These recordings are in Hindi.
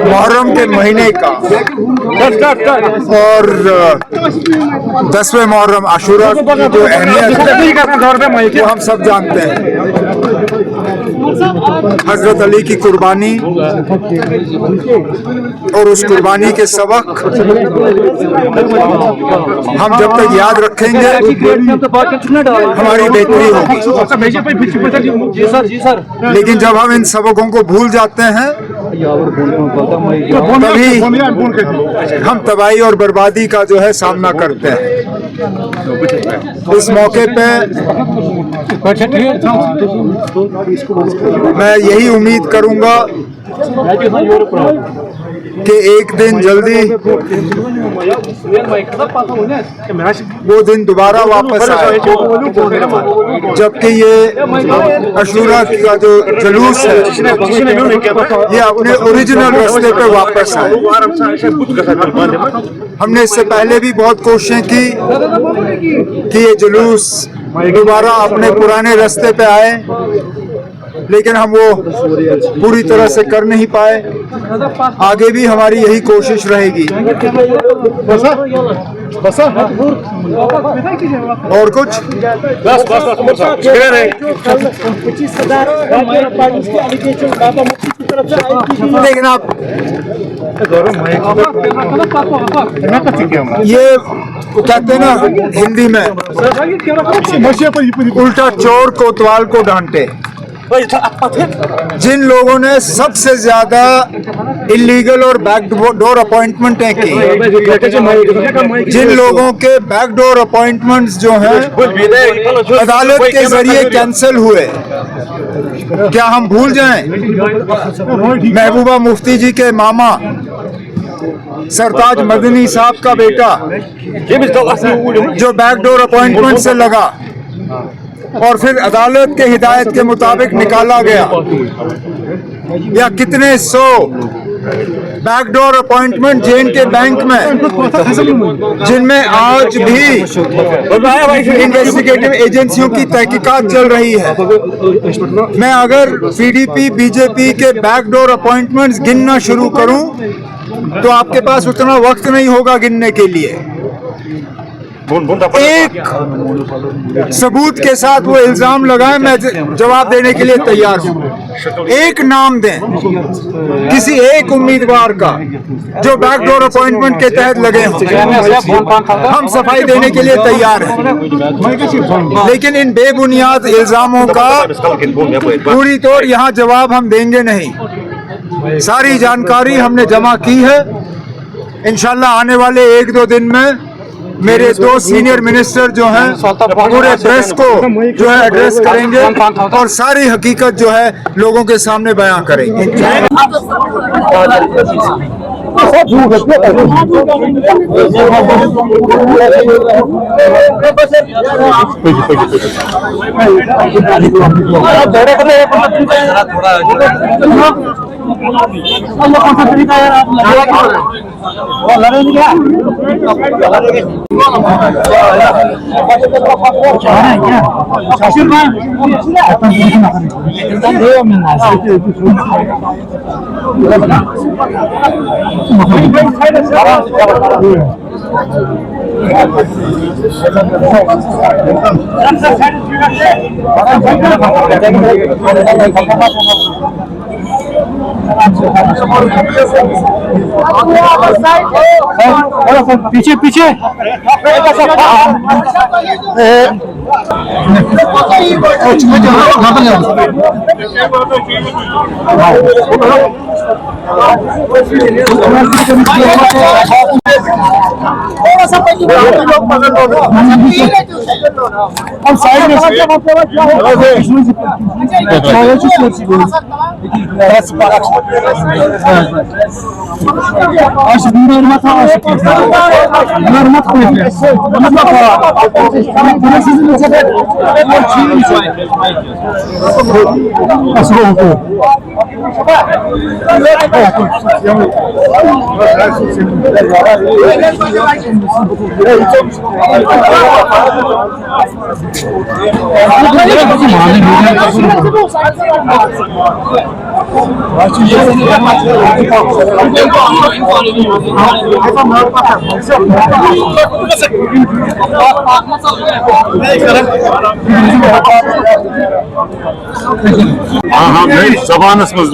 मुहर्रम के महीने का और 10वें मुहर्रम आशूरा की जो अहमियत है वो हम सब जानते हैं। हजरत अली की कुर्बानी और उस कुर्बानी के सबक हम जब तक याद रखेंगे हमारी बेहतरी होगी। लेकिन जब हम इन सबकों को भूल जाते हैं तभी हम तबाही और बर्बादी का जो है सामना करते हैं। इस मौके पे मैं यही उम्मीद करूंगा कि एक दिन जल्दी वो दिन दोबारा वापस आए जबकि ये आशूरा का जो जुलूस है ये अपने ओरिजिनल रास्ते पे वापस आए। हमने इससे पहले भी बहुत कोशिशें की कि ये जुलूस दोबारा अपने पुराने रास्ते पे आए, लेकिन हम वो पूरी तरह से कर नहीं पाए। आगे भी हमारी यही कोशिश रहेगी। और कुछ लेकिन आप ये कहते हैं ना हिंदी में, उल्टा चोर कोतवाल को डांटे। जिन लोगों ने सबसे ज्यादा इलीगल और बैकडोर अपॉइंटमेंटें की, जिन लोगों के बैकडोर अपॉइंटमेंट्स जो हैं अदालत के जरिए कैंसिल हुए, क्या हम भूल जाएं महबूबा मुफ्ती जी के मामा सरताज मदनी साहब का बेटा जो बैकडोर अपॉइंटमेंट से लगा और फिर अदालत के हिदायत के मुताबिक निकाला गया, या कितने सौ बैकडोर अपॉइंटमेंट जे&के बैंक में जिनमें आज भी इन्वेस्टिगेटिव एजेंसियों की तहकीकात चल रही है। मैं अगर पीडीपी बीजेपी के बैकडोर अपॉइंटमेंट्स गिनना शुरू करूं तो आपके पास उतना वक्त नहीं होगा गिनने के लिए। एक सबूत के साथ वो इल्जाम लगाए, मैं जवाब देने के लिए तैयार हूं। एक नाम दें किसी एक उम्मीदवार का जो बैकडोर अपॉइंटमेंट के तहत लगे हों, हम सफाई देने के लिए तैयार हैं। लेकिन इन बेबुनियाद इल्जामों का पूरी तौर यहाँ जवाब हम देंगे नहीं। सारी जानकारी हमने जमा की है। इंशाल्लाह आने वाले 1-2 दिन में मेरे 2 सीनियर मिनिस्टर जो हैं पूरे प्रेस को जो है एड्रेस करेंगे और सारी हकीकत जो है लोगों के सामने बयां करेंगे। पीछे पीछे हाँ भाई जबानस मज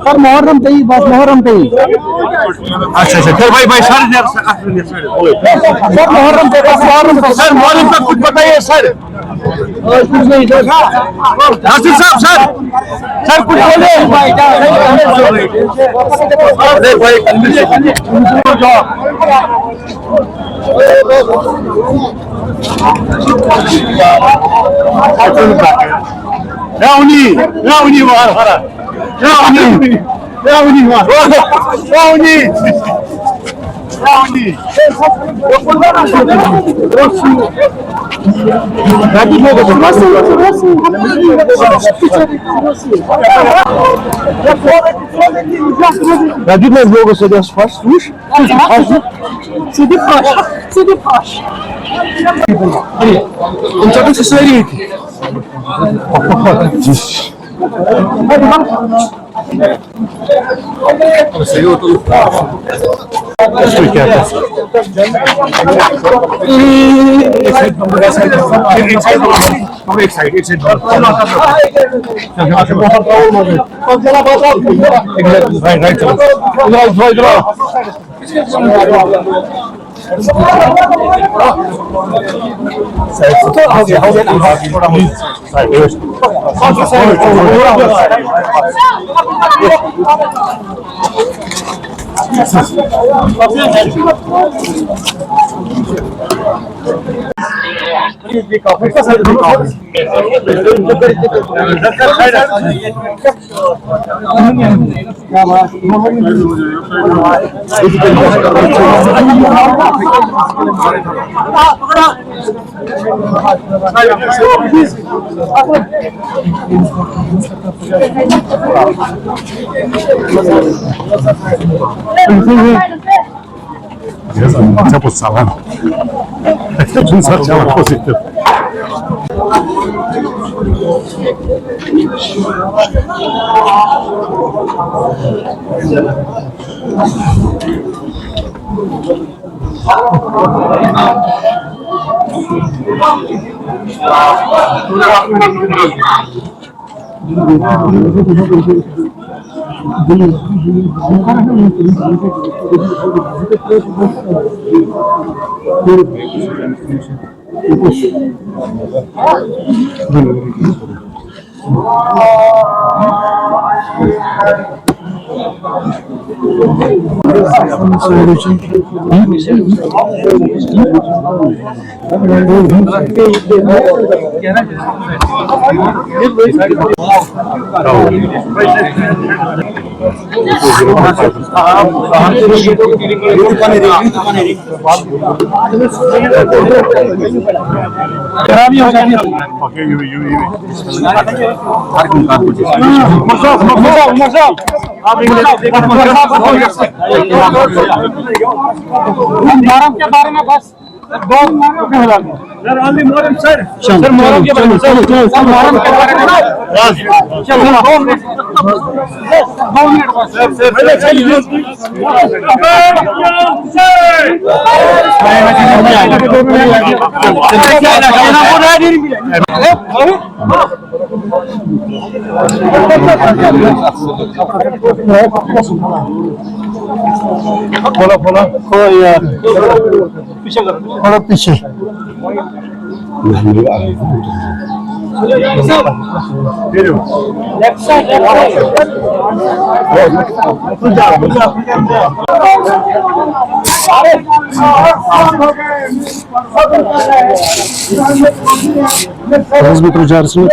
सर मोहर्रम तई बस मोहर्रम तई अच्छा फिर भाई सर मोहर्रम पे बस मोहर्रम का कुछ बताइए सर नासिर साहब सर कुछ बोले राउनी वार Rabbit mais logo você deu as fotos, puxa. Você de faixa, você de faixa. Então você seria aqui. Tempo salão. Não sabe se ela positiva. के बारे में बस दो sir only Muharram sir Muharram के बारे में सर मोहर्रम के बारे में चलो 2 मिनट बस थोड़ा पीछे left side Biz mi projarısını?